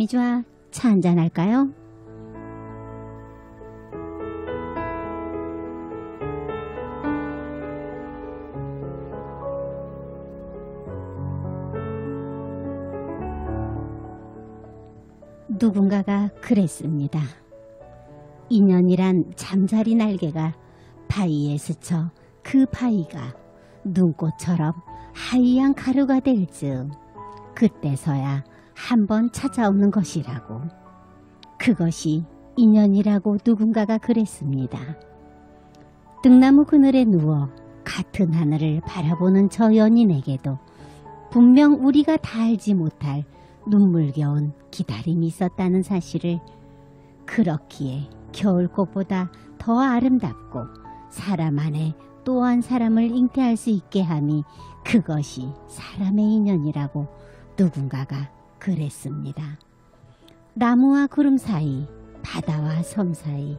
좋아. 차 한잔 할까요? 누군가가 그랬습니다. 인연이란 잠자리 날개가 바위에 스쳐 그 바위가 눈꽃처럼 하얀 가루가 될 즈음 그때서야 한번 찾아오는 것이라고. 그것이 인연이라고 누군가가 그랬습니다. 등나무 그늘에 누워 같은 하늘을 바라보는 저 연인에게도 분명 우리가 다 알지 못할 눈물겨운 기다림이 있었다는 사실을, 그렇기에 겨울꽃보다 더 아름답고 사람 안에 또 한 사람을 잉태할 수 있게 함이 그것이 사람의 인연이라고 누군가가 그랬습니다. 나무와 구름 사이, 바다와 섬 사이,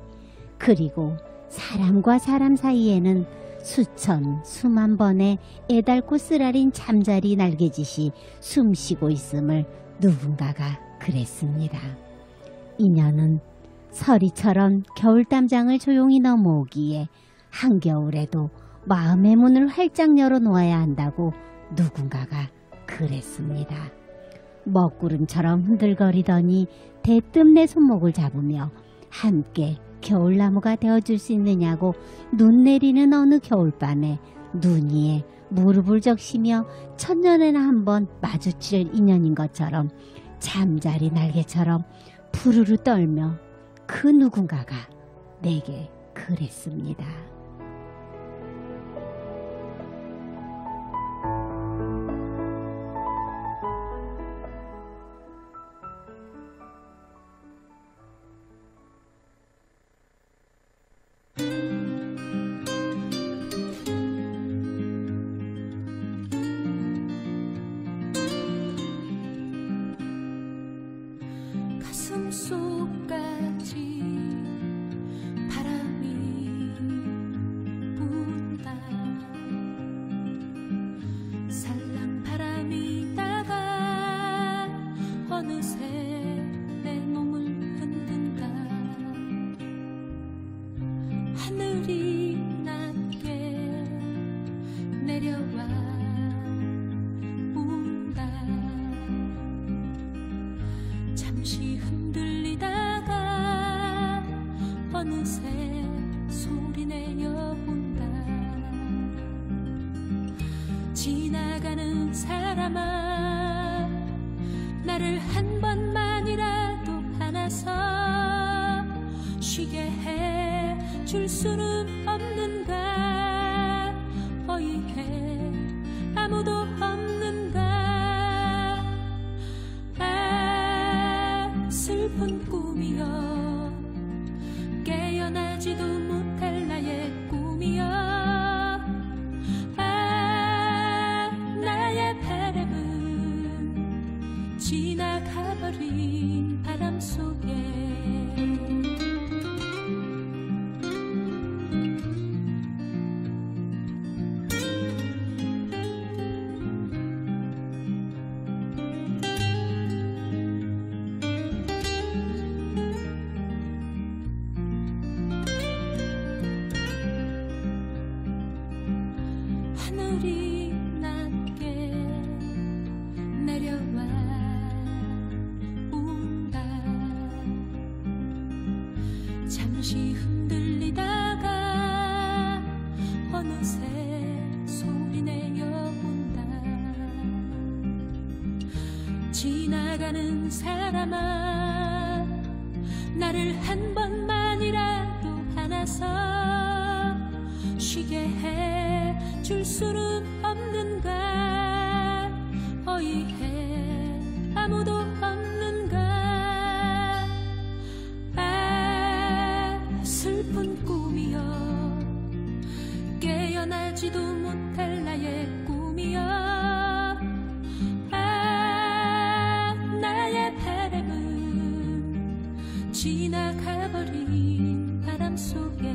그리고 사람과 사람 사이에는 수천 수만 번의 애달고 쓰라린 잠자리 날개짓이 숨쉬고 있음을 누군가가 그랬습니다. 인연은 서리처럼 겨울담장을 조용히 넘어오기에 한겨울에도 마음의 문을 활짝 열어놓아야 한다고 누군가가 그랬습니다. 먹구름처럼 흔들거리더니 대뜸 내 손목을 잡으며 함께 겨울나무가 되어줄 수 있느냐고 눈 내리는 어느 겨울밤에 눈 위에 무릎을 적시며 천년에나 한 번 마주칠 인연인 것처럼 잠자리 날개처럼 푸르르 떨며 그 누군가가 내게 그랬습니다. 가슴속까지 바람이 분다. 살랑 바람이 다가 어느새 내 몸을 흔든다. 하늘이 낮게 내려와 운다. 잠시 흔들리다가 어느새 소리내어 온다. 지나가는 사람아, 나를 한 번만이라도 안아서 쉬게 해줄 수는 없는가. 어이해 아무도 없는가. 슬픈 꿈이여, 깨어나지도 못할 나의 꿈이여. 나의 바람은 지나가버린 바람 속에 하늘이 낮게 내려와 운다. 잠시 흔들리다가 어느새 소리내어 온다. 지나가는 사람아, 나를 한 번만이라도 안아서 쉬게 해줄 수는 없는가. 어이해 아무도 없는가. 슬픈 꿈이여, 깨어나지도 못할 나의 꿈이여. 나의 바람은 지나가버린 바람 속에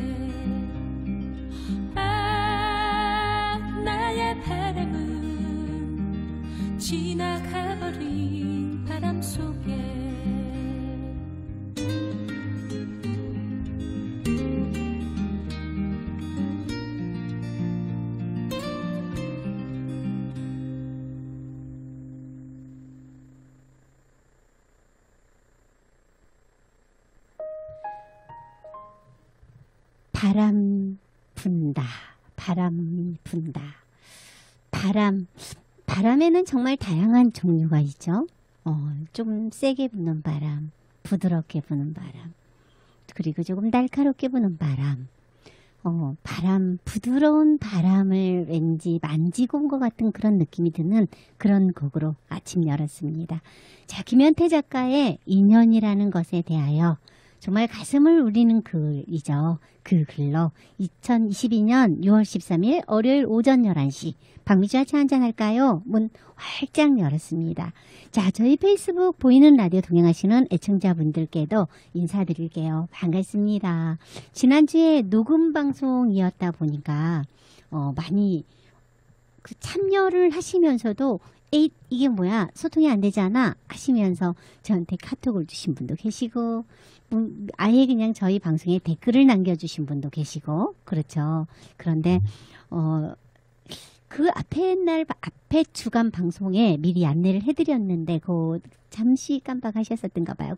나의 바람은 지나가버린 바람 속에 바람 분다. 바람이 분다. 바람에는 정말 다양한 종류가 있죠. 좀 세게 부는 바람, 부드럽게 부는 바람, 그리고 조금 날카롭게 부는 바람. 부드러운 바람을 왠지 만지고 온 것 같은 그런 느낌이 드는 그런 곡으로 아침 열었습니다. 자, 김현태 작가의 인연이라는 것에 대하여 정말 가슴을 울리는 글이죠. 그 글로 2022년 6월 13일 월요일 오전 11시 박미주와 차 한잔 할까요? 문 활짝 열었습니다. 자, 저희 페이스북 보이는 라디오 동행하시는 애청자분들께도 인사드릴게요. 반갑습니다. 지난주에 녹음 방송이었다 보니까 많이 참여를 하시면서도 이게 뭐야 소통이 안 되잖아 하시면서 저한테 카톡을 주신 분도 계시고 아예 그냥 저희 방송에 댓글을 남겨주신 분도 계시고 그렇죠. 그런데 그 앞에 주간 방송에 미리 안내를 해드렸는데 잠시 깜빡하셨었던가 봐요.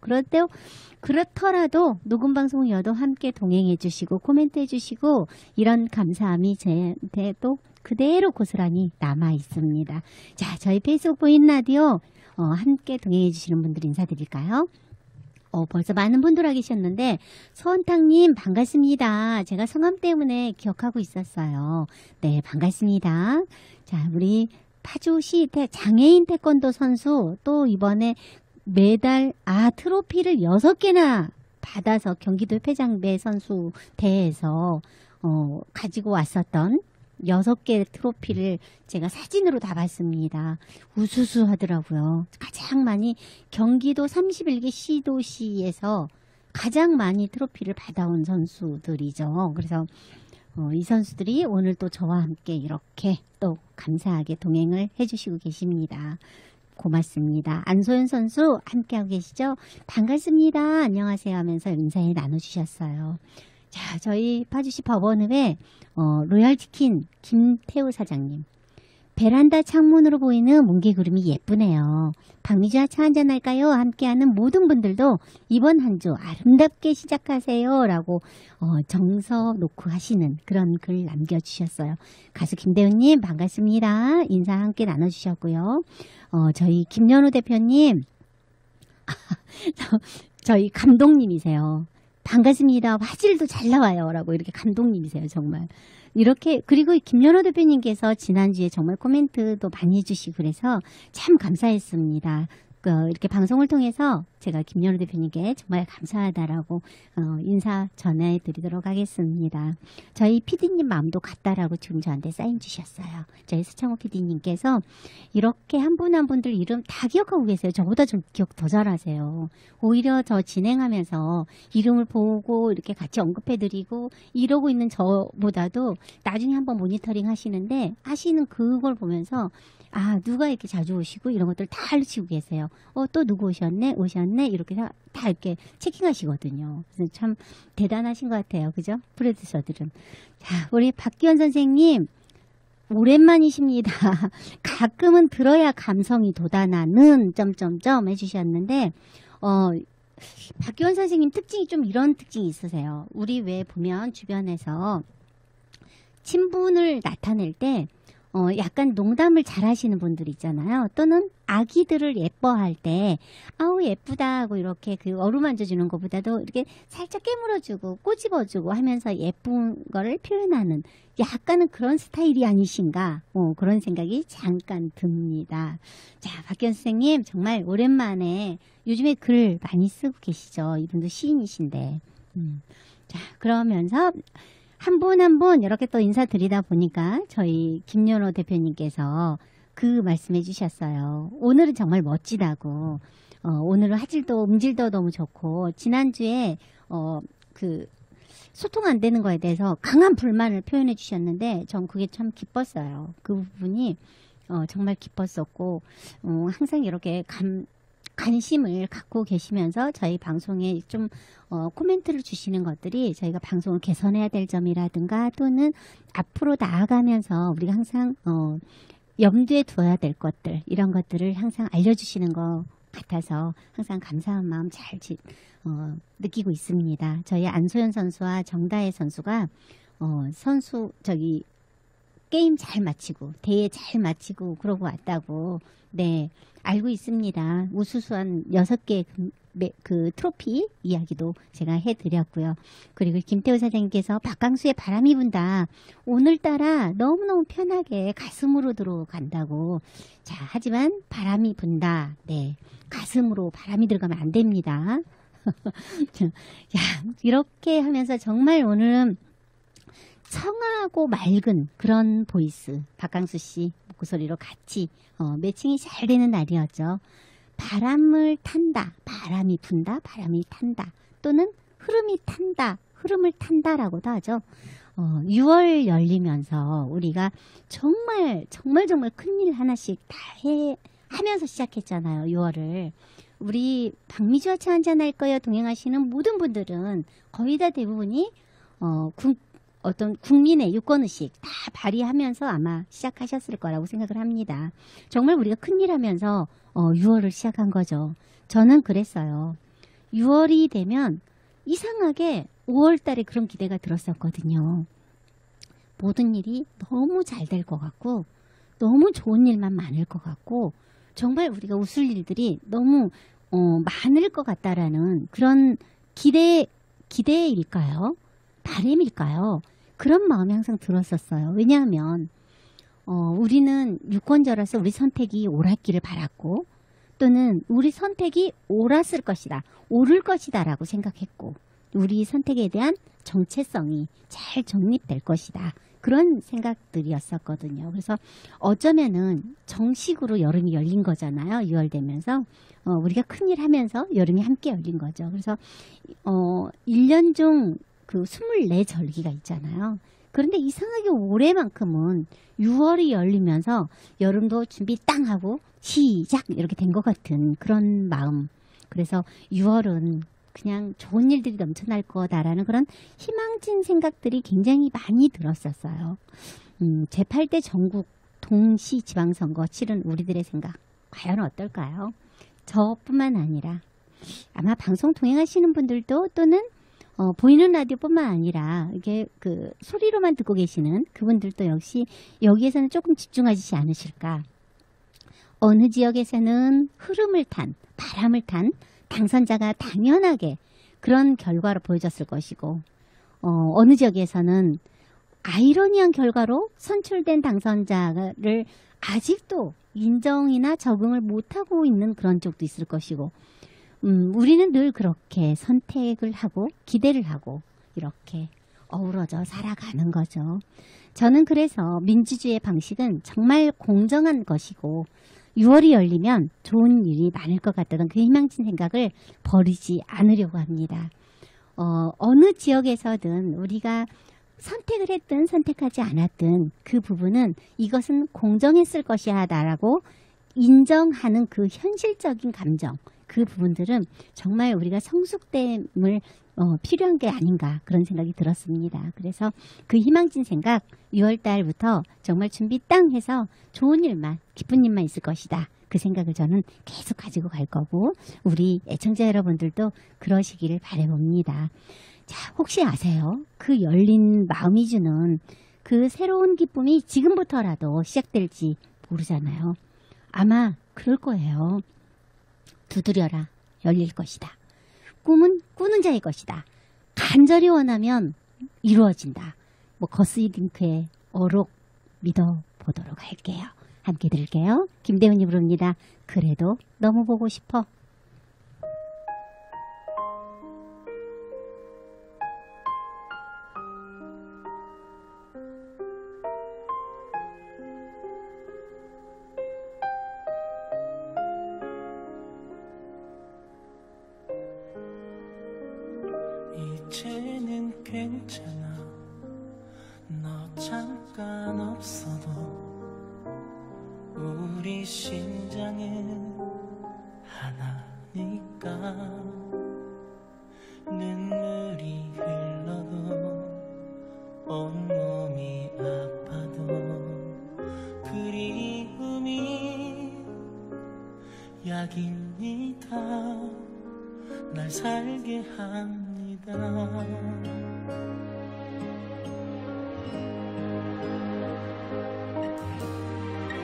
그렇더라도 녹음 방송이어도 함께 동행해 주시고 코멘트 해주시고 이런 감사함이 제한테도 그대로 고스란히 남아 있습니다. 자, 저희 페이스북 보인 라디오 함께 동행해 주시는 분들 인사드릴까요? 벌써 많은 분들 와 계셨는데 서원탕님 반갑습니다. 제가 성함 때문에 기억하고 있었어요. 네, 반갑습니다. 자, 우리 파주시 장애인 태권도 선수 또 이번에 매달 트로피를 6개나 받아서 경기도 회장배 선수 대회에서 가지고 왔었던 6개 트로피를 제가 사진으로 다 봤습니다. 우수수 하더라고요. 가장 많이 경기도 31개 시도시에서 가장 많이 트로피를 받아온 선수들이죠. 그래서 이 선수들이 오늘 또 저와 함께 이렇게 또 감사하게 동행을 해주시고 계십니다. 고맙습니다. 안소연 선수 함께하고 계시죠? 반갑습니다. 안녕하세요 하면서 인사에 나눠주셨어요. 자, 저희 파주시 법원읍의 로얄치킨 김태우 사장님. 베란다 창문으로 보이는 뭉게구름이 예쁘네요. 박미주와 차 한잔 할까요? 함께하는 모든 분들도 이번 한 주 아름답게 시작하세요 라고 정석 놓고 하시는 그런 글 남겨주셨어요. 가수 김대훈님 반갑습니다. 인사 함께 나눠주셨고요. 저희 김연우 대표님 저희 감독님이세요. 반갑습니다. 화질도 잘 나와요. 라고 이렇게 감독님이세요. 정말. 이렇게 그리고 김연호 대표님께서 지난주에 정말 코멘트도 많이 해주시고 그래서 참 감사했습니다. 이렇게 방송을 통해서 제가 김연호 대표님께 정말 감사하다라고 인사 전해드리도록 하겠습니다. 저희 PD님 마음도 같다라고 지금 저한테 사인 주셨어요. 저희 수창호 PD님께서 이렇게 한 분 한 분들 이름 다 기억하고 계세요. 저보다 좀 기억 더 잘하세요. 오히려 저 진행하면서 이름을 보고 이렇게 같이 언급해드리고 이러고 있는 저보다도 나중에 한번 모니터링 하시는데 하시는 그걸 보면서 누가 이렇게 자주 오시고 이런 것들 다 알려주고 계세요. 또 누구 오셨네 이렇게 다 이렇게 체킹하시거든요. 그래서 참 대단하신 것 같아요. 그죠? 프로듀서들은. 자, 우리 박기원 선생님 오랜만이십니다. 가끔은 들어야 감성이 돋아나는 점점점 해주셨는데 박기원 선생님 특징이 좀 이런 특징이 있으세요. 우리 왜 보면 주변에서 친분을 나타낼 때 약간 농담을 잘 하시는 분들 있잖아요. 또는 아기들을 예뻐할 때 아우 예쁘다 하고 이렇게 그 어루만져주는 것보다도 이렇게 살짝 깨물어주고 꼬집어주고 하면서 예쁜 거를 표현하는 약간은 그런 스타일이 아니신가 그런 생각이 잠깐 듭니다. 자, 박기현 선생님 정말 오랜만에 요즘에 글 많이 쓰고 계시죠. 이분도 시인이신데 자, 그러면서 한 분 한 분 이렇게 또 인사드리다 보니까 저희 김연호 대표님께서 그 말씀해 주셨어요. 오늘은 정말 멋지다고. 오늘은 화질도 음질도 너무 좋고 지난주에 그 소통 안 되는 거에 대해서 강한 불만을 표현해 주셨는데 전 그게 참 기뻤어요. 그 부분이 정말 기뻤었고 항상 이렇게 관심을 갖고 계시면서 저희 방송에 좀 코멘트를 주시는 것들이 저희가 방송을 개선해야 될 점이라든가 또는 앞으로 나아가면서 우리가 항상 염두에 두어야 될 것들 이런 것들을 항상 알려주시는 거 같아서 항상 감사한 마음 잘 느끼고 있습니다. 저희 안소연 선수와 정다혜 선수가 게임 잘 마치고 대회 잘 마치고 그러고 왔다고 네 알고 있습니다. 우수수한 6개 그 트로피 이야기도 제가 해드렸고요. 그리고 김태우 사장님께서 박강수의 바람이 분다. 오늘따라 너무너무 편하게 가슴으로 들어간다고. 자, 하지만 바람이 분다. 네, 가슴으로 바람이 들어가면 안 됩니다. 야, 이렇게 하면서 정말 오늘은 청아하고 맑은 그런 보이스 박강수 씨 목소리로 같이 매칭이 잘 되는 날이었죠. 바람을 탄다, 바람이 분다, 바람이 탄다 또는 흐름이 탄다, 흐름을 탄다라고도 하죠. 6월 열리면서 우리가 정말 큰일 하나씩 다 하면서 시작했잖아요. 6월을. 우리 박미주와 차 한잔 할 거예요 동행하시는 모든 분들은 거의 다 대부분이 어떤 국민의 유권의식 다 발휘하면서 아마 시작하셨을 거라고 생각을 합니다. 정말 우리가 큰일 하면서 6월을 시작한 거죠. 저는 그랬어요. 6월이 되면 이상하게 5월 달에 그런 기대가 들었었거든요. 모든 일이 너무 잘 될 것 같고 너무 좋은 일만 많을 것 같고 정말 우리가 웃을 일들이 너무 많을 것 같다라는 그런 기대일까요? 바람일까요? 그런 마음이 항상 들었었어요. 왜냐하면 우리는 유권자라서 우리 선택이 옳았기를 바랐고 또는 우리 선택이 옳았을 것이다, 옳을 것이다 라고 생각했고 우리 선택에 대한 정체성이 잘 정립될 것이다. 그런 생각들이었었거든요. 그래서 어쩌면은 정식으로 여름이 열린 거잖아요. 6월 되면서 우리가 큰일 하면서 여름이 함께 열린 거죠. 그래서 1년 중 그 24절기가 있잖아요. 그런데 이상하게 올해만큼은 6월이 열리면서 여름도 준비 땅 하고 시작 이렇게 된 것 같은 그런 마음. 그래서 6월은 그냥 좋은 일들이 넘쳐날 거다라는 그런 희망진 생각들이 굉장히 많이 들었었어요. 제8대 전국 동시 지방선거 치른 우리들의 생각 과연 어떨까요? 저뿐만 아니라 아마 방송 동행하시는 분들도 또는 보이는 라디오뿐만 아니라 이게 그 소리로만 듣고 계시는 그분들도 역시 여기에서는 조금 집중하시지 않으실까. 어느 지역에서는 흐름을 탄, 바람을 탄 당선자가 당연하게 그런 결과로 보여졌을 것이고 어느 지역에서는 아이러니한 결과로 선출된 당선자를 아직도 인정이나 적응을 못하고 있는 그런 쪽도 있을 것이고 우리는 늘 그렇게 선택을 하고 기대를 하고 이렇게 어우러져 살아가는 거죠. 저는 그래서 민주주의의 방식은 정말 공정한 것이고 6월이 열리면 좋은 일이 많을 것 같다는 그 희망진 생각을 버리지 않으려고 합니다. 어느 지역에서든 우리가 선택을 했든 선택하지 않았든 그 부분은 이것은 공정했을 것이야 라고 인정하는 그 현실적인 감정, 그 부분들은 정말 우리가 성숙됨을 필요한 게 아닌가 그런 생각이 들었습니다. 그래서 그 희망진 생각 6월달부터 정말 준비 땅 해서 좋은 일만 기쁜 일만 있을 것이다. 그 생각을 저는 계속 가지고 갈 거고 우리 애청자 여러분들도 그러시기를 바라봅니다. 자, 혹시 아세요? 그 열린 마음이 주는 그 새로운 기쁨이 지금부터라도 시작될지 모르잖아요. 아마 그럴 거예요. 두드려라 열릴 것이다. 꿈은 꾸는 자의 것이다. 간절히 원하면 이루어진다. 거스링크의 어록 믿어보도록 할게요. 함께 들을게요. 김대훈이 부릅니다. 그래도 너무 보고 싶어. 이제는 괜찮아 너 잠깐 없어도 우리 심장은 하나니까 눈물이 흘러도 온몸이 아파도 그리움이 약이니까 살게 합니다.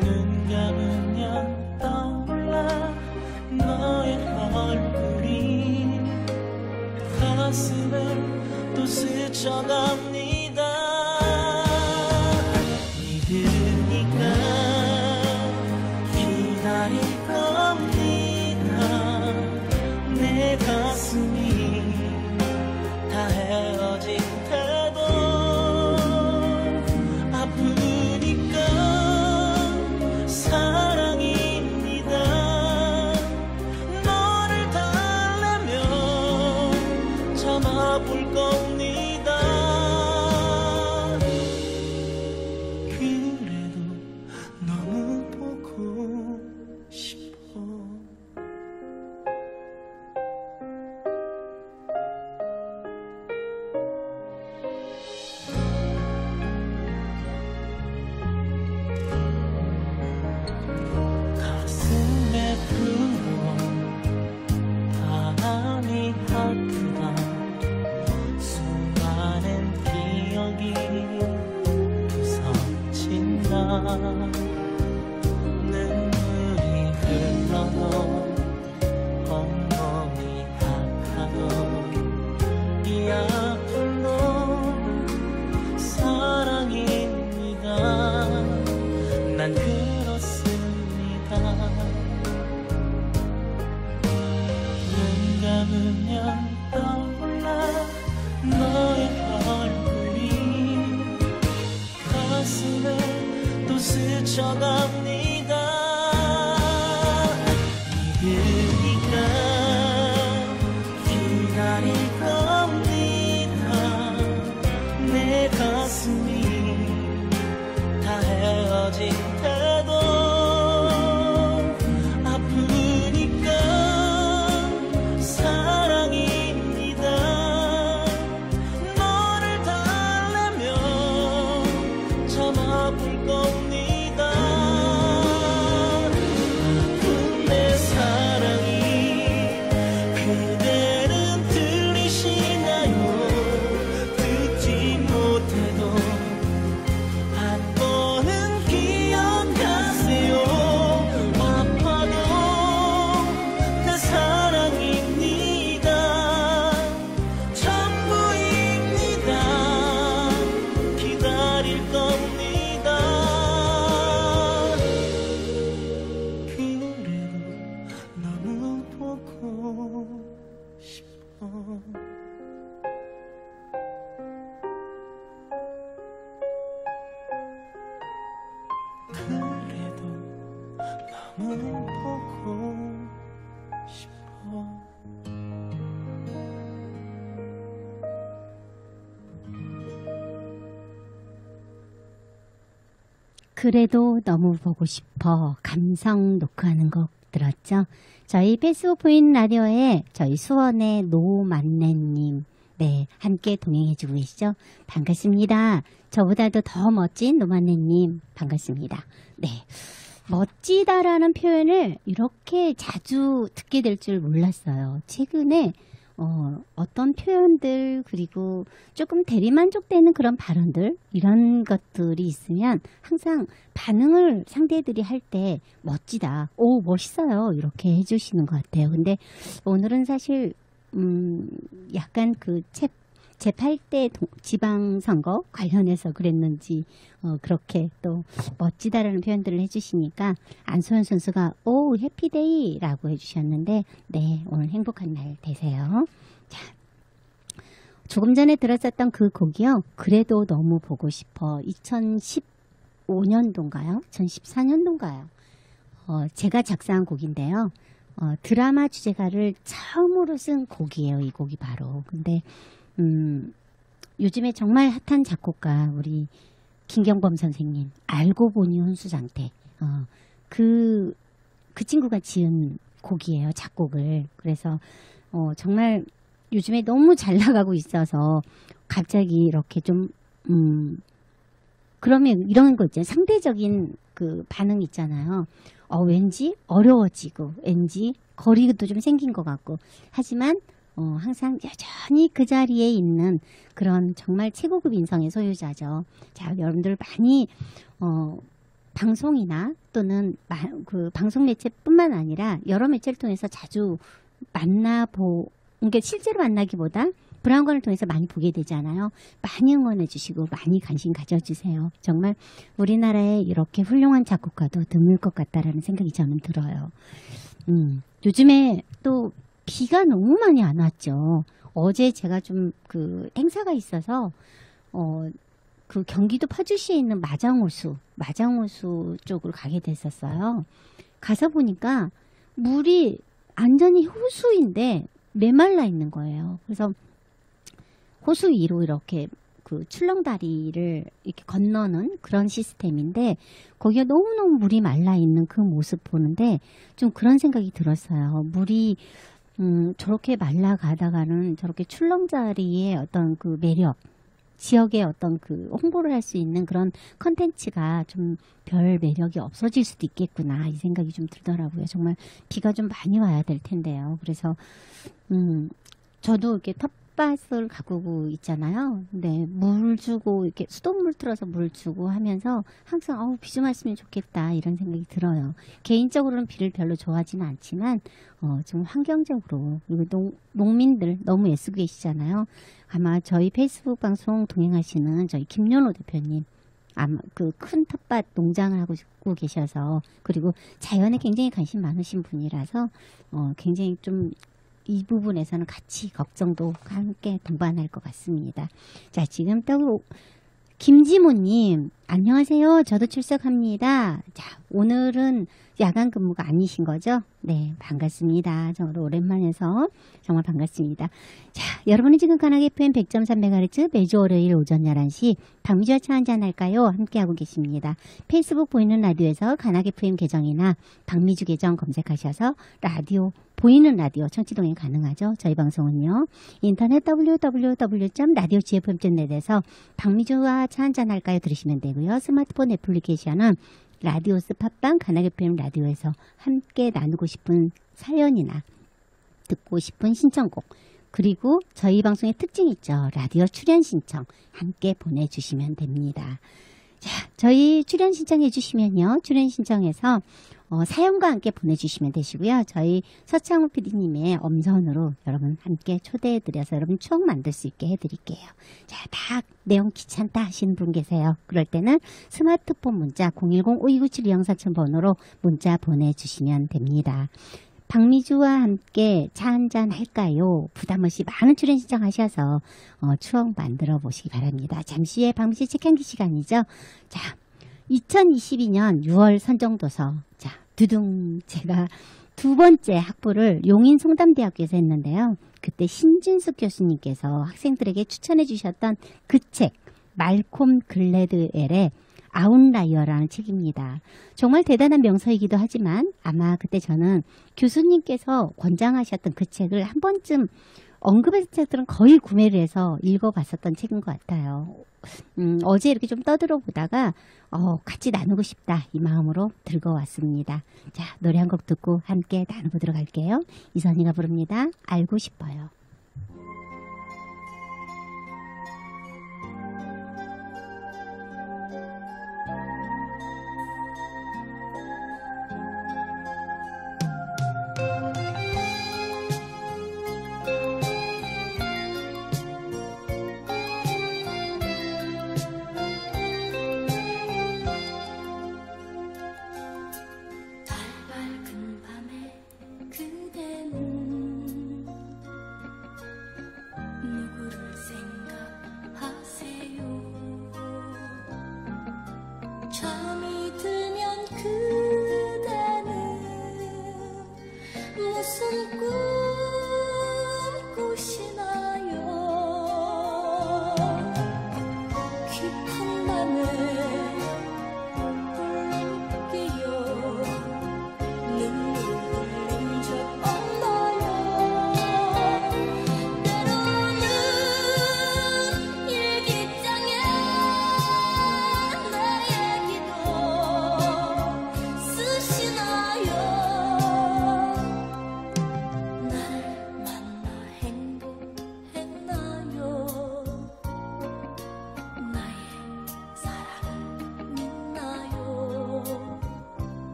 눈 감으면 떠올라 너의 얼굴이 가슴을 또 스쳐갑니다. 믿으니까 기다릴 겁니다. 내 가슴이 다 헤어진 태도 아프니까 사랑입니다. 너를 달래며 참아볼 겁니다. 그래도 너무 보고 싶어. 가슴에 불어온 바람이 아프다. 수많은 기억이 부서진다. 눈물이 흘러도 온몸이 아파도 이 아픔도 사랑입니다. 난 그렇습니다. 눈 감으면 떠올라 너의 얼굴이 가슴을 또 스쳐갑니다. 믿으니까 기다릴 겁니다. 내 가슴이 다 헤어진 태도 아프니까 사랑입니다. 너를 달래며 참아볼 겁니다. 아픈 내 사랑이 그대는 들리시나요? 듣지 못해도 한 번은 기억하세요. 아파도 내 사랑입니다. 전부입니다. 기다릴 겁니다. 그래도 너무 보고 싶어. 그래도 너무 보고 싶어. 그래도 너무 보고 싶어. 감성 노크하는 곡 들었죠? 저희 페이스북 보이는 라디오에 저희 수원의 노만래님, 네, 함께 동행해주고 계시죠? 반갑습니다. 저보다도 더 멋진 노만래님, 반갑습니다. 네. 멋지다라는 표현을 이렇게 자주 듣게 될 줄 몰랐어요. 최근에 어떤 표현들, 그리고 조금 대리만족되는 그런 발언들, 이런 것들이 있으면 항상 반응을 상대들이 할 때 멋지다, 오 멋있어요, 이렇게 해주시는 것 같아요. 근데 오늘은 사실 약간 그 제8대 지방선거 관련해서 그랬는지 그렇게 또 멋지다라는 표현들을 해주시니까 안소연 선수가 오 해피데이 라고 해주셨는데, 네, 오늘 행복한 날 되세요. 자, 조금 전에 들었었던 그 곡이요, 그래도 너무 보고 싶어. 2015년도인가요? 2014년도인가요? 제가 작사한 곡인데요. 드라마 주제가를 처음으로 쓴 곡이에요. 이 곡이 바로. 근데 요즘에 정말 핫한 작곡가 우리 김경범 선생님, 알고 보니 혼수상태, 그 친구가 지은 곡이에요. 작곡을. 그래서 정말 요즘에 너무 잘 나가고 있어서 갑자기 이렇게 좀 그러면 이런 거 있잖아요. 상대적인 그 반응 있잖아요. 왠지 어려워지고 왠지 거리도 좀 생긴 것 같고, 하지만 항상 여전히 그 자리에 있는 그런 정말 최고급 인성의 소유자죠. 자, 여러분들 많이 방송이나 또는 그 방송 매체뿐만 아니라 여러 매체를 통해서 자주 그러니까 실제로 만나기보다 브라운관을 통해서 많이 보게 되잖아요. 많이 응원해 주시고 많이 관심 가져주세요. 정말 우리나라에 이렇게 훌륭한 작곡가도 드물 것 같다라는 생각이 저는 들어요. 요즘에 또 비가 너무 많이 안 왔죠. 어제 제가 좀 그 행사가 있어서 그 경기도 파주시에 있는 마장호수 쪽으로 가게 됐었어요. 가서 보니까 물이 완전히 호수인데 메말라 있는 거예요. 그래서 호수 위로 이렇게 그 출렁다리를 이렇게 건너는 그런 시스템인데 거기가 너무너무 물이 말라 있는 그 모습 보는데 좀 그런 생각이 들었어요. 물이 저렇게 말라가다가는 저렇게 출렁다리의 어떤 그 매력, 지역의 어떤 그 홍보를 할 수 있는 그런 컨텐츠가 좀 별 매력이 없어질 수도 있겠구나 이 생각이 좀 들더라고요. 정말 비가 좀 많이 와야 될 텐데요. 그래서 저도 이렇게 텃밭을 가꾸고 있잖아요. 근데 물 주고 이렇게 수돗물 틀어서 물 주고 하면서 항상 비 좀 왔으면 좋겠다 이런 생각이 들어요. 개인적으로는 비를 별로 좋아하지는 않지만 좀 환경적으로 그리고 농민들 너무 애쓰고 계시잖아요. 아마 저희 페이스북 방송 동행하시는 저희 김연호 대표님 아마 그 큰 텃밭 농장을 하고 계셔서 그리고 자연에 굉장히 관심 많으신 분이라서 굉장히 좀 이 부분에서는 같이 걱정도 함께 동반할 것 같습니다. 자, 지금 또 김지모님 안녕하세요. 저도 출석합니다. 자, 오늘은 야간 근무가 아니신 거죠? 네, 반갑습니다. 정말 오랜만에서 정말 반갑습니다. 자, 여러분은 지금 가나게 FM 100.3MHz 매주 월요일 오전 11시 박미주와 차 한잔 할까요? 함께하고 계십니다. 페이스북 보이는 라디오에서 가나게 FM 계정이나 박미주 계정 검색하셔서 라디오 보이는 라디오 청취동행 가능하죠. 저희 방송은요. 인터넷 www.radiogfm.net에서 박미주와 차 한잔 할까요? 들으시면 되고요. 스마트폰 애플리케이션은 라디오스 팟빵 가나게 FM 라디오에서 함께 나누고 싶은 사연이나 듣고 싶은 신청곡 그리고 저희 방송의 특징이 있죠. 라디오 출연 신청 함께 보내주시면 됩니다. 자, 저희 출연 신청해 주시면요. 출연 신청해서 사연과 함께 보내주시면 되시고요. 저희 서창호 PD님의 엄선으로 여러분 함께 초대해드려서 여러분 추억 만들 수 있게 해드릴게요. 자, 다 내용 귀찮다 하시는 분 계세요. 그럴 때는 스마트폰 문자 010-5297-2047 번호로 문자 보내주시면 됩니다. 박미주와 함께 차 한잔 할까요? 부담 없이 많은 출연 신청하셔서 추억 만들어 보시기 바랍니다. 잠시 후에 박미주 책향기 시간이죠. 자, 2022년 6월 선정도서 자 두둥 제가 두 번째 학부를 용인송담대학교에서 했는데요. 그때 신진숙 교수님께서 학생들에게 추천해 주셨던 그 책 말콤 글래드웰의 아웃라이어라는 책입니다. 정말 대단한 명서이기도 하지만 아마 그때 저는 교수님께서 권장하셨던 그 책을 한 번쯤 언급했던 책들은 거의 구매를 해서 읽어봤었던 책인 것 같아요. 어제 이렇게 좀 떠들어 보다가 같이 나누고 싶다 이 마음으로 들고 왔습니다. 자, 노래 한 곡 듣고 함께 나눠보도록 할게요. 이선희가 부릅니다. 알고 싶어요.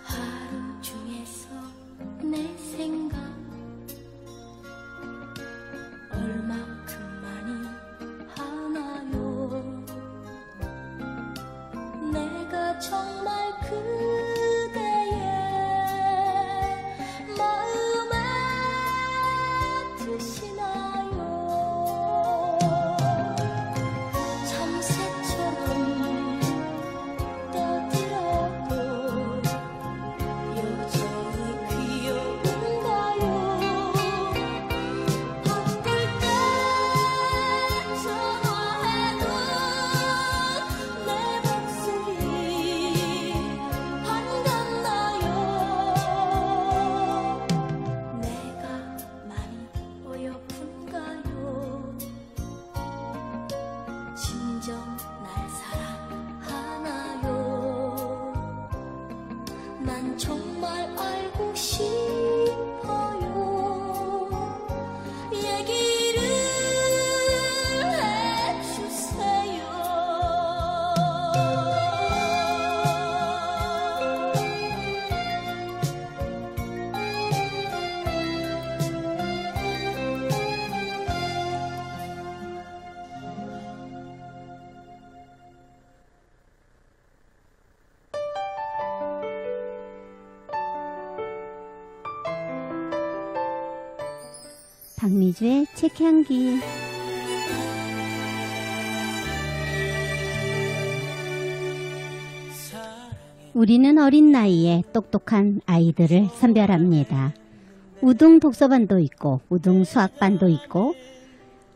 하루 중에서 내 생각 얼마큼 많이 하나요? 내가 정말 그대의 마음에 드시나요? 참새처럼 떠들어도 여전히 귀여운가요? 바쁠 때 전화해도 내 목소리 반갑나요? 내가 많이 어여쁜가요? 진정 날 사랑하나요? 난 정말 알고 싶어요. 얘기를 해주세요. 박미주의 책향기. 우리는 어린 나이에 똑똑한 아이들을 선별합니다. 우등 독서반도 있고 우등 수학반도 있고,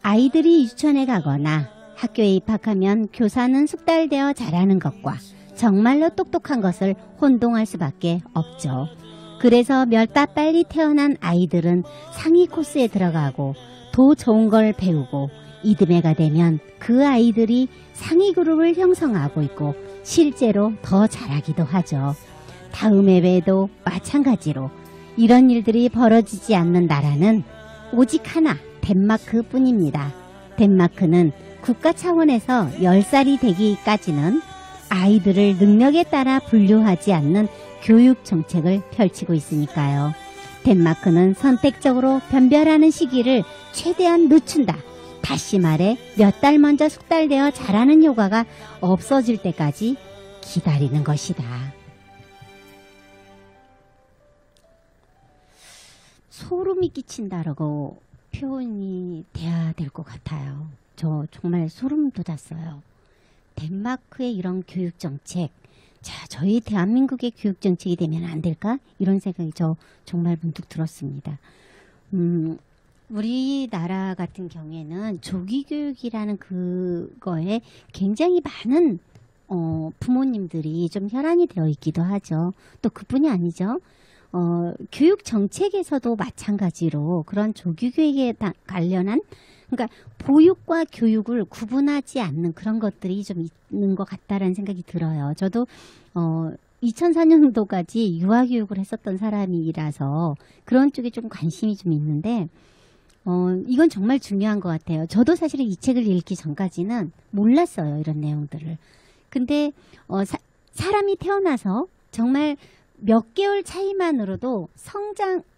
아이들이 유치원에 가거나 학교에 입학하면 교사는 숙달되어 잘하는 것과 정말로 똑똑한 것을 혼동할 수밖에 없죠. 그래서 몇 달 빨리 태어난 아이들은 상위 코스에 들어가고 더 좋은 걸 배우고, 이듬해가 되면 그 아이들이 상위 그룹을 형성하고 있고 실제로 더 잘하기도 하죠. 다음해 외에도 마찬가지로 이런 일들이 벌어지지 않는 나라는 오직 하나, 덴마크 뿐입니다. 덴마크는 국가 차원에서 10살이 되기까지는 아이들을 능력에 따라 분류하지 않는 교육 정책을 펼치고 있으니까요. 덴마크는 선택적으로 변별하는 시기를 최대한 늦춘다. 다시 말해 몇 달 먼저 숙달되어 자라는 효과가 없어질 때까지 기다리는 것이다. 소름이 끼친다라고 표현이 돼야 될 것 같아요. 저 정말 소름 돋았어요. 덴마크의 이런 교육정책, 자, 저희 대한민국의 교육정책이 되면 안 될까? 이런 생각이 저 정말 문득 들었습니다. 우리나라 같은 경우에는 조기교육이라는 그거에 굉장히 많은 부모님들이 좀 혈안이 되어 있기도 하죠. 또 그뿐이 아니죠. 교육 정책에서도 마찬가지로 그런 조기교육에 관련한, 그러니까 보육과 교육을 구분하지 않는 그런 것들이 좀 있는 것 같다라는 생각이 들어요. 저도 2004년도까지 유아교육을 했었던 사람이라서 그런 쪽에 좀 관심이 좀 있는데, 이건 정말 중요한 것 같아요. 저도 사실은 이 책을 읽기 전까지는 몰랐어요, 이런 내용들을. 근데 사람이 태어나서 정말 몇 개월 차이만으로도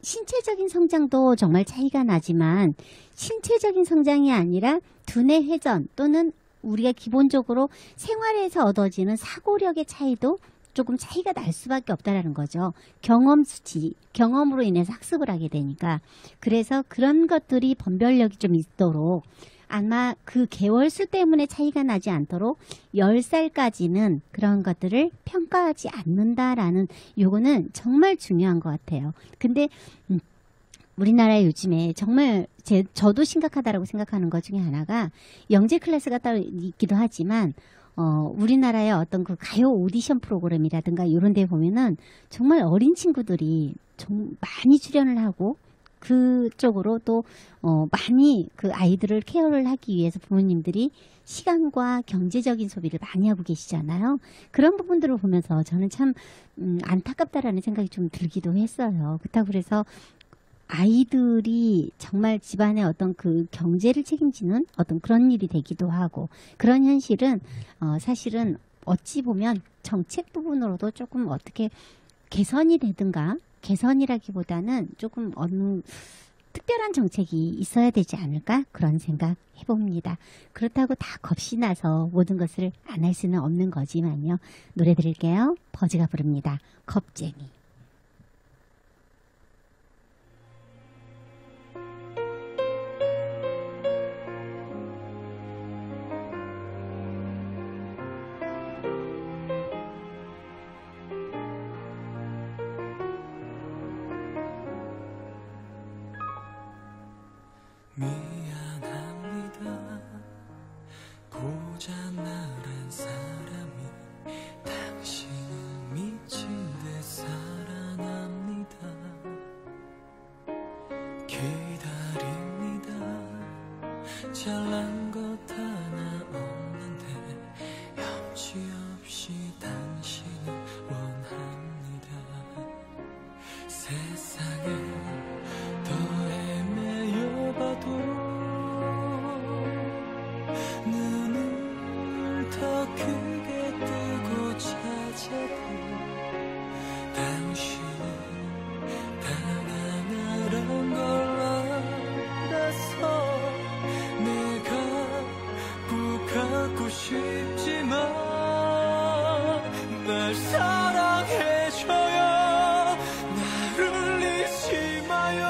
신체적인 성장도 정말 차이가 나지만, 신체적인 성장이 아니라 두뇌 회전 또는 우리가 기본적으로 생활에서 얻어지는 사고력의 차이도 조금 차이가 날 수밖에 없다라는 거죠. 경험 수치, 경험으로 인해서 학습을 하게 되니까. 그래서 그런 것들이 분별력이 좀 있도록, 아마 그 개월수 때문에 차이가 나지 않도록 10살까지는 그런 것들을 평가하지 않는다라는, 요거는 정말 중요한 것 같아요. 근데 우리나라에 요즘에 정말 저도 심각하다라고 생각하는 것 중에 하나가, 영재 클래스가 따로 있기도 하지만 우리나라의 어떤 그 가요 오디션 프로그램이라든가 이런 데 보면은 정말 어린 친구들이 좀 많이 출연을 하고 그쪽으로 또 많이 그 아이들을 케어를 하기 위해서 부모님들이 시간과 경제적인 소비를 많이 하고 계시잖아요. 그런 부분들을 보면서 저는 참 안타깝다라는 생각이 좀 들기도 했어요. 그렇다고 그래서 아이들이 정말 집안의 어떤 그 경제를 책임지는 어떤 그런 일이 되기도 하고 그런 현실은 사실은 어찌 보면 정책 부분으로도 조금 어떻게 개선이 되든가 개선이라기보다는 조금 어느 특별한 정책이 있어야 되지 않을까 그런 생각 해봅니다. 그렇다고 다 겁이 나서 모든 것을 안 할 수는 없는 거지만요. 노래 드릴게요. 버즈가 부릅니다. 겁쟁이. 미안합니다. 고장나란 사람이 당신을 미친 듯 사랑합니다. 기다립니다. 잘난 것 하나 없는데 염치없이 당신을 원합니다. 세상에 더 헤매여봐도 눈을 더 크게 뜨고 찾아도 당신은 당하나란 걸 알아서 내가 꼭 갖고 싶지만 날 사랑해줘요. 나를 잊지 마요.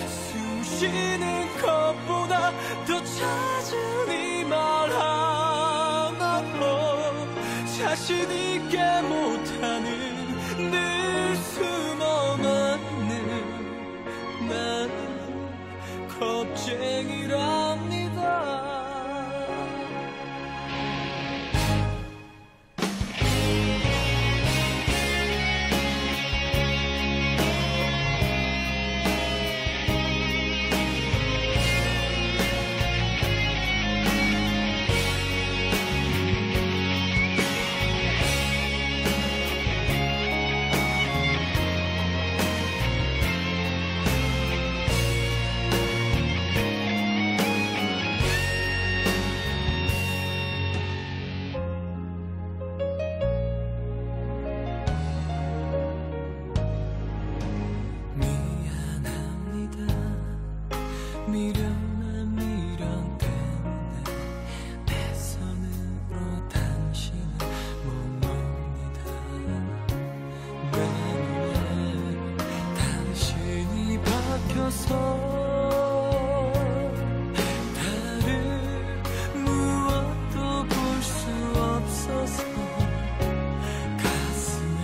숨쉬는 것보다 더 잦은 이 말 하나로 자신 있게 못하는 늘 숨어맞는 나는 겁쟁이랍니다. 미련한 미련 때문에 내 손으로 당신을 못 놓습니다. 내 눈에 당신이 박혀서 다른 무엇도 볼 수 없어서 가슴에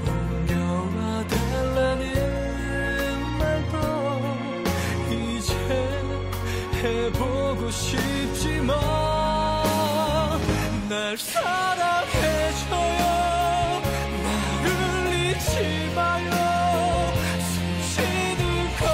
옮겨와 달라는 해보고 싶지만 날 사랑해줘요. 나를 잊지 마요. 숨쉬는 것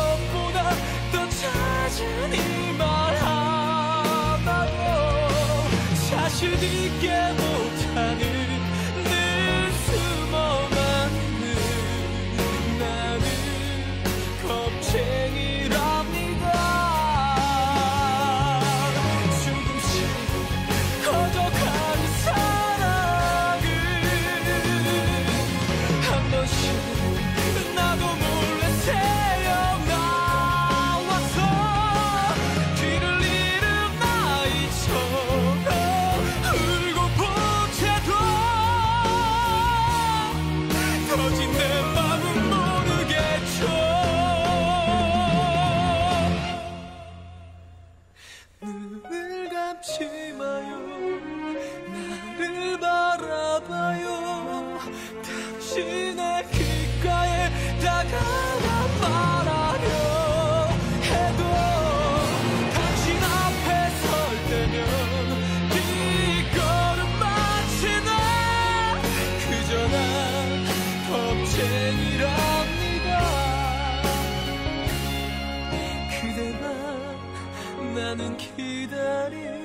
기다립니다.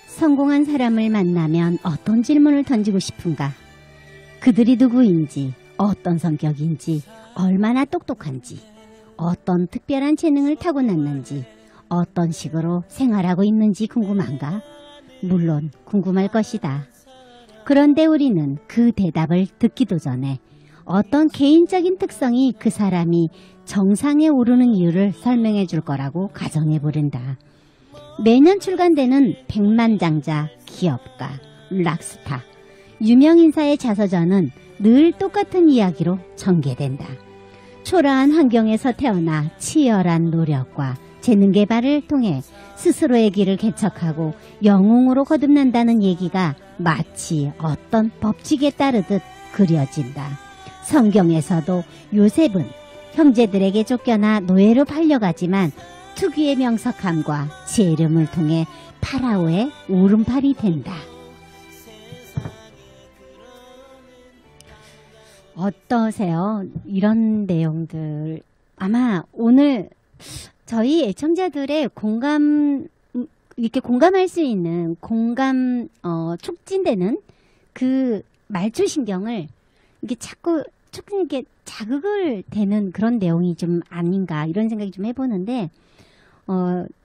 성공한 사람을 만나면 어떤 질문을 던지고 싶은가? 그들이 누구인지, 어떤 성격인지, 얼마나 똑똑한지, 어떤 특별한 재능을 타고났는지, 어떤 식으로 생활하고 있는지 궁금한가? 물론 궁금할 것이다. 그런데 우리는 그 대답을 듣기도 전에 어떤 개인적인 특성이 그 사람이 정상에 오르는 이유를 설명해 줄 거라고 가정해 버린다. 매년 출간되는 백만장자, 기업가, 락스타, 유명인사의 자서전은 늘 똑같은 이야기로 전개된다. 초라한 환경에서 태어나 치열한 노력과 재능 개발을 통해 스스로의 길을 개척하고 영웅으로 거듭난다는 얘기가 마치 어떤 법칙에 따르듯 그려진다. 성경에서도 요셉은 형제들에게 쫓겨나 노예로 팔려가지만 특유의 명석함과 재름을 통해 파라오의 오른팔이 된다. 어떠세요? 이런 내용들 아마 오늘 저희 애청자들의 이렇게 공감할 수 있는 촉진되는 그 말초신경을 이게 자꾸 이렇게 자극을 되는 그런 내용이 좀 아닌가 이런 생각이 좀 해보는데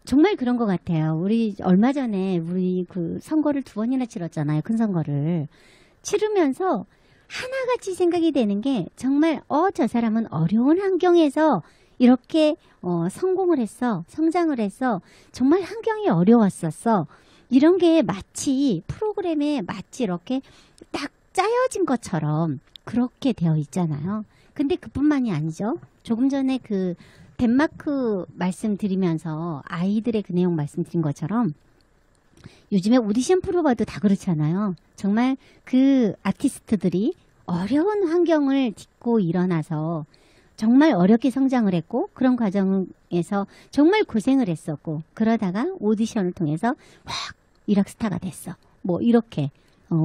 정말 그런 것 같아요. 우리 얼마 전에 우리 그 선거를 2번이나 치렀잖아요. 큰 선거를 치르면서 하나같이 생각이 되는 게 정말 저 사람은 어려운 환경에서 이렇게 성공을 했어. 성장을 했어. 정말 환경이 어려웠었어. 이런 게 마치 프로그램에 마치 이렇게 딱 짜여진 것처럼 그렇게 되어 있잖아요. 근데 그뿐만이 아니죠. 조금 전에 그 덴마크 말씀드리면서 아이들의 그 내용 말씀드린 것처럼 요즘에 오디션 프로가도 다 그렇잖아요. 정말 그 아티스트들이 어려운 환경을 딛고 일어나서 정말 어렵게 성장을 했고 그런 과정에서 정말 고생을 했었고 그러다가 오디션을 통해서 확 일확스타가 됐어. 뭐 이렇게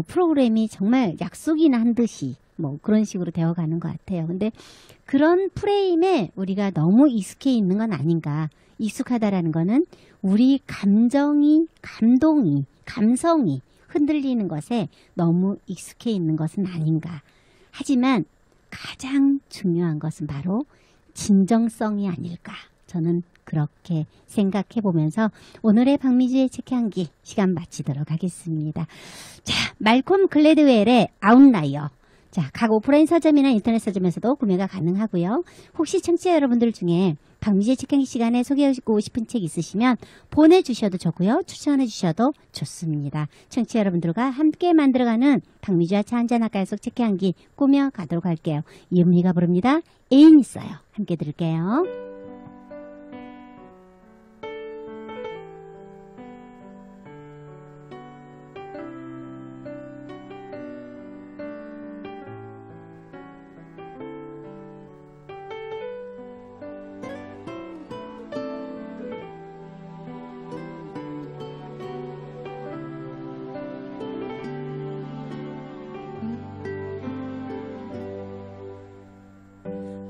프로그램이 정말 약속이나 한 듯이 뭐 그런 식으로 되어가는 것 같아요. 근데 그런 프레임에 우리가 너무 익숙해 있는 건 아닌가. 익숙하다라는 거는 우리 감성이 흔들리는 것에 너무 익숙해 있는 것은 아닌가. 하지만 가장 중요한 것은 바로 진정성이 아닐까. 저는 그렇게 생각해 보면서 오늘의 박미주의 책향기 시간 마치도록 하겠습니다. 자, 말콤 글래드웰의 아웃라이어. 자, 각 오프라인 서점이나 인터넷 서점에서도 구매가 가능하고요. 혹시 청취자 여러분들 중에 박미주의 책향기 시간에 소개하고 싶은 책 있으시면 보내주셔도 좋고요. 추천해 주셔도 좋습니다. 청취자 여러분들과 함께 만들어가는 박미주와 차 한잔 할까요 속 책향기 꾸며가도록 할게요. 이은미가 부릅니다. 애인 있어요. 함께 들을게요.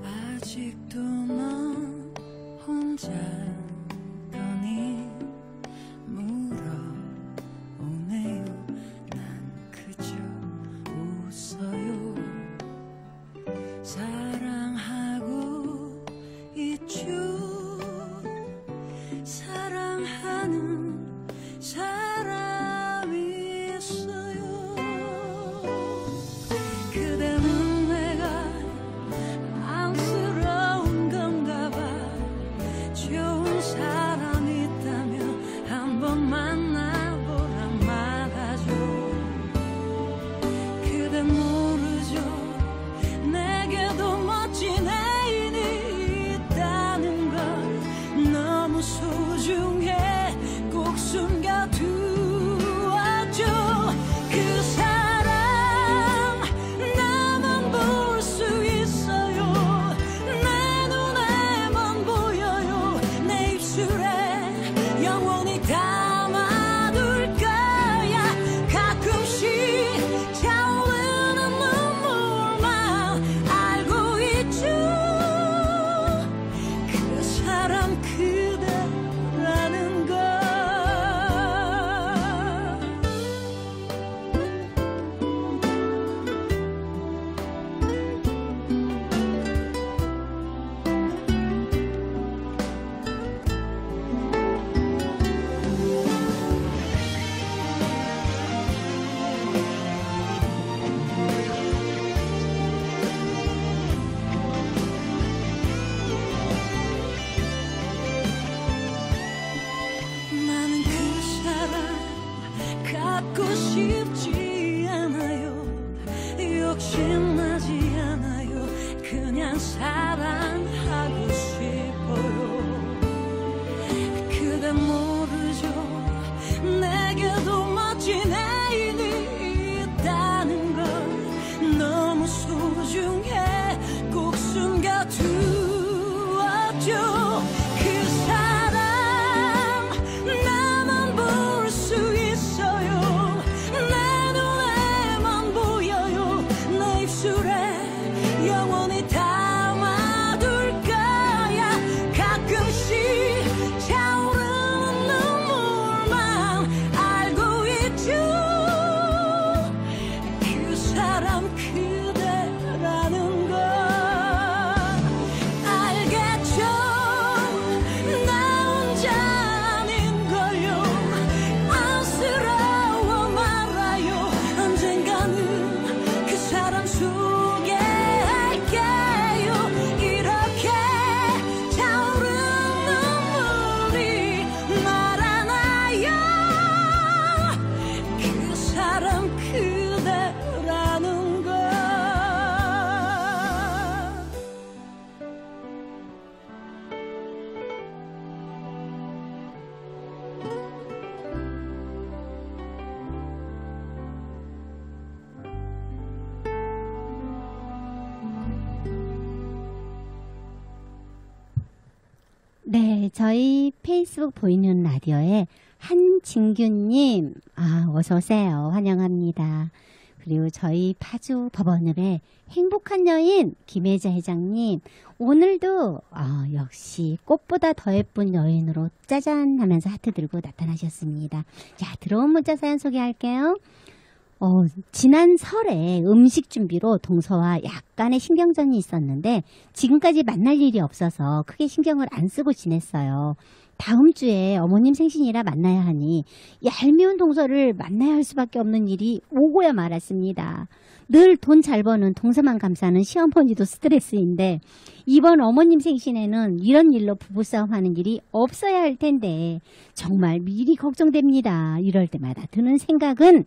아직도 넌 혼자더니 물어오네요. 난 그저 웃어요. 사랑하고 있죠. 사랑하는 사람이 있어요. 그대는 내가 안쓰러운 건가 봐. 좋은 사람 있다면 한번 만나보란 말하죠. 그대 모르죠. 내게도 멋진 애인이 있다는 걸. 너무 소중해 꼭 저희 페이스북 보이는 라디오에 한진규님, 어서오세요. 환영합니다. 그리고 저희 파주 법원읍의 행복한 여인 김혜자 회장님, 오늘도 역시 꽃보다 더 예쁜 여인으로 짜잔 하면서 하트 들고 나타나셨습니다. 자, 들어온 문자 사연 소개할게요. 지난 설에 음식 준비로 동서와 약간의 신경전이 있었는데 지금까지 만날 일이 없어서 크게 신경을 안 쓰고 지냈어요. 다음 주에 어머님 생신이라 만나야 하니 얄미운 동서를 만나야 할 수밖에 없는 일이 오고야 말았습니다. 늘 돈 잘 버는 동서만 감싸는 시어머니도 스트레스인데 이번 어머님 생신에는 이런 일로 부부싸움하는 일이 없어야 할 텐데 정말 미리 걱정됩니다. 이럴 때마다 드는 생각은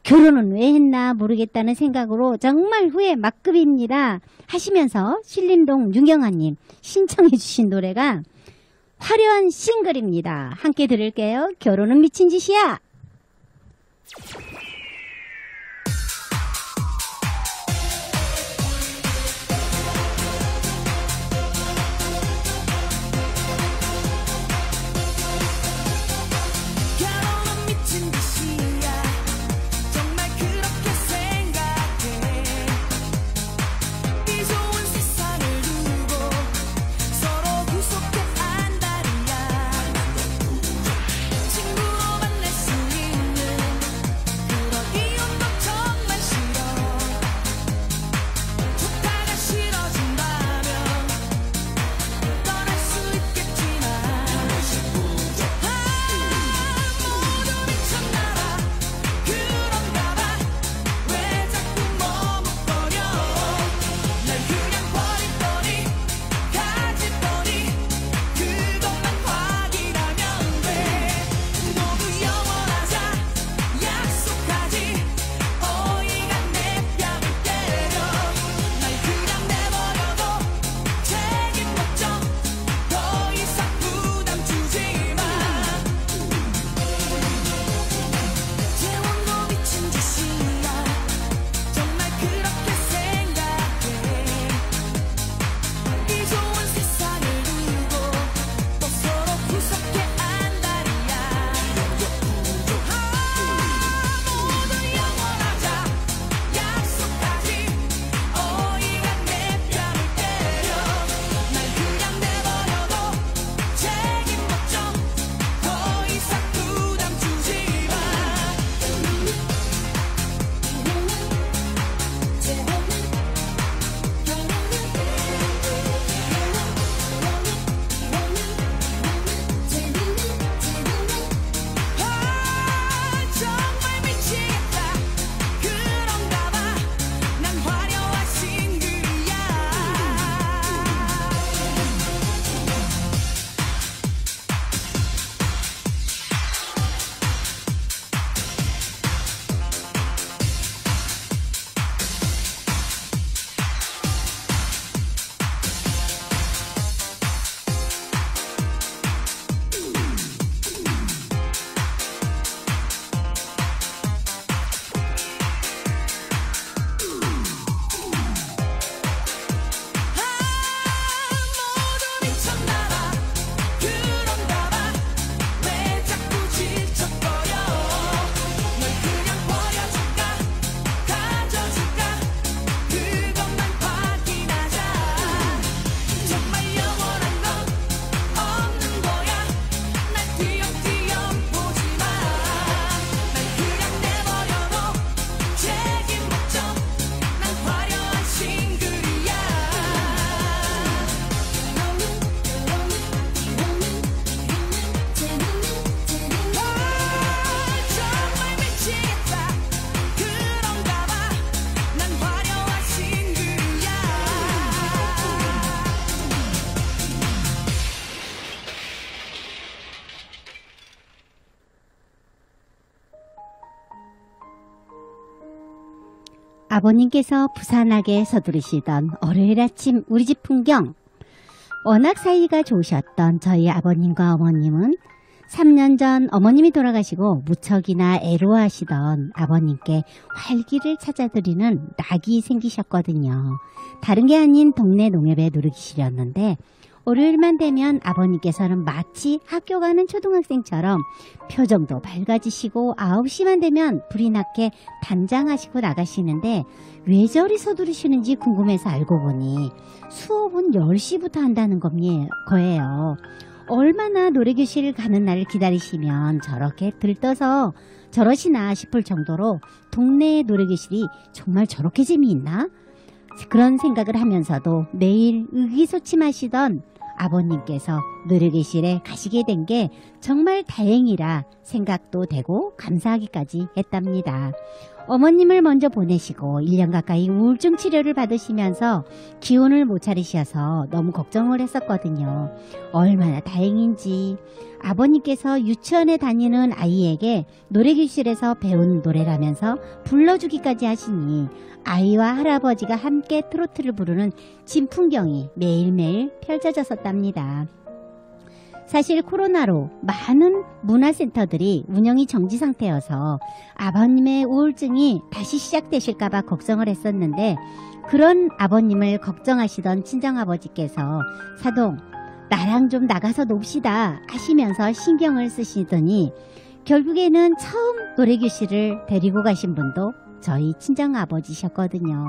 결혼은 왜 했나 모르겠다는 생각으로 정말 후회 막급입니다. 하시면서 신림동 윤경아님 신청해 주신 노래가 화려한 싱글입니다. 함께 들을게요. 결혼은 미친 짓이야. 아버님께서 부산하게 서두르시던 월요일 아침 우리 집 풍경. 워낙 사이가 좋으셨던 저희 아버님과 어머님은 3년 전 어머님이 돌아가시고 무척이나 애로하시던 아버님께 활기를 찾아드리는 낙이 생기셨거든요. 다른 게 아닌 동네 농협에 누르기실이었는데 월요일만 되면 아버님께서는 마치 학교 가는 초등학생처럼 표정도 밝아지시고 9시만 되면 불이 나게 단장하시고 나가시는데 왜 저리 서두르시는지 궁금해서 알고 보니 수업은 10시부터 한다는 거예요. 얼마나 노래교실 가는 날을 기다리시면 저렇게 들떠서 저러시나 싶을 정도로 동네 노래교실이 정말 저렇게 재미있나? 그런 생각을 하면서도 매일 의기소침하시던 아버님께서 노래교실에 가시게 된 게 정말 다행이라 생각도 되고 감사하기까지 했답니다. 어머님을 먼저 보내시고 1년 가까이 우울증 치료를 받으시면서 기운을 못 차리셔서 너무 걱정을 했었거든요. 얼마나 다행인지. 아버님께서 유치원에 다니는 아이에게 노래교실에서 배운 노래라면서 불러주기까지 하시니 아이와 할아버지가 함께 트로트를 부르는 진풍경이 매일매일 펼쳐졌었답니다. 사실 코로나로 많은 문화센터들이 운영이 정지 상태여서 아버님의 우울증이 다시 시작되실까봐 걱정을 했었는데 그런 아버님을 걱정하시던 친정아버지께서 사동 나랑 좀 나가서 놉시다 하시면서 신경을 쓰시더니 결국에는 처음 노래교실을 데리고 가신 분도 저희 친정아버지셨거든요.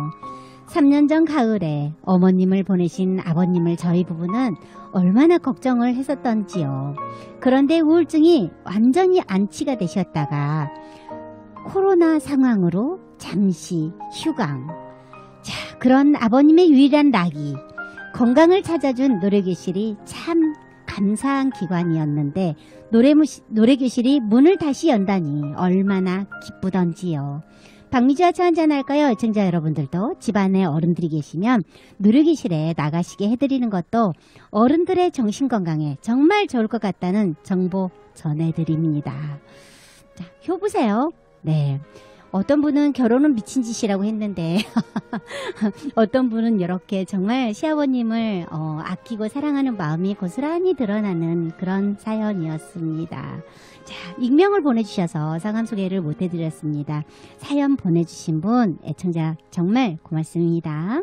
3년 전 가을에 어머님을 보내신 아버님을 저희 부부는 얼마나 걱정을 했었던지요. 그런데 우울증이 완전히 안치가 되셨다가 코로나 상황으로 잠시 휴강. 자, 그런 아버님의 유일한 낙이 건강을 찾아준 노래교실이 참 감사한 기관이었는데 노래교실이 문을 다시 연다니 얼마나 기쁘던지요. 박미주와 차 한잔할까요? 애청자 여러분들도 집안에 어른들이 계시면 노래교실에 나가시게 해드리는 것도 어른들의 정신건강에 정말 좋을 것 같다는 정보 전해드립니다. 자, 효보세요. 네. 어떤 분은 결혼은 미친 짓이라고 했는데 어떤 분은 이렇게 정말 시아버님을 아끼고 사랑하는 마음이 고스란히 드러나는 그런 사연이었습니다. 자, 익명을 보내주셔서 성함 소개를 못 해드렸습니다. 사연 보내주신 분 애청자 정말 고맙습니다.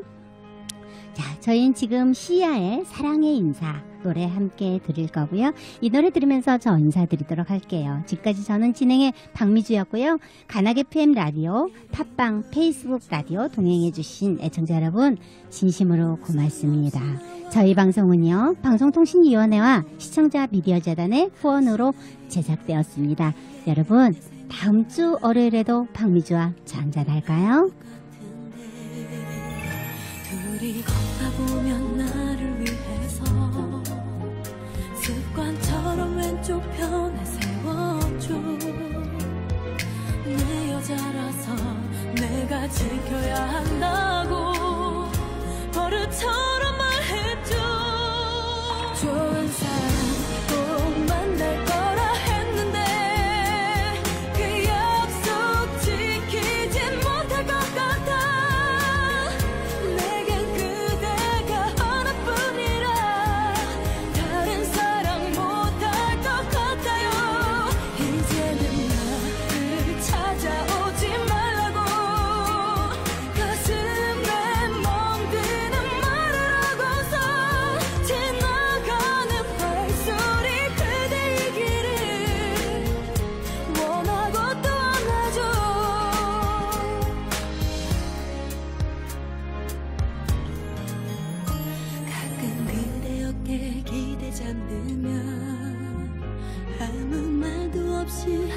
자, 저희는 지금 시아의 사랑의 인사 노래 함께 드릴 거고요. 이 노래 들으면서 저 인사드리도록 할게요. 지금까지 저는 진행의 박미주였고요. 가나게 FM 라디오, 팟빵, 페이스북 라디오 동행해주신 애청자 여러분 진심으로 고맙습니다. 저희 방송은요. 방송통신위원회와 시청자 미디어재단의 후원으로 제작되었습니다. 여러분 다음 주 월요일에도 박미주와 차 한잔 할까요? 둘이 걷다 보면 나를 위해서 습관처럼 왼쪽 편에 세워줘. 내 여자라서 내가 지켜야 한다고 버릇처럼 말했죠. 좋은 사람 꼭 만날 거라 했는데 그 약속 지키지 못할 것 같아. 내겐 그대가 하나뿐이라 다른 사랑 못할 것 같아요. 이제는 나를 찾아오지 말라고 가슴에 멍드는 말을 하고서 지나가는 발소리 그대이기를 원하고 또 안아줘. 가끔 그대 어깨에 기대 잠들면 아무 말도 없이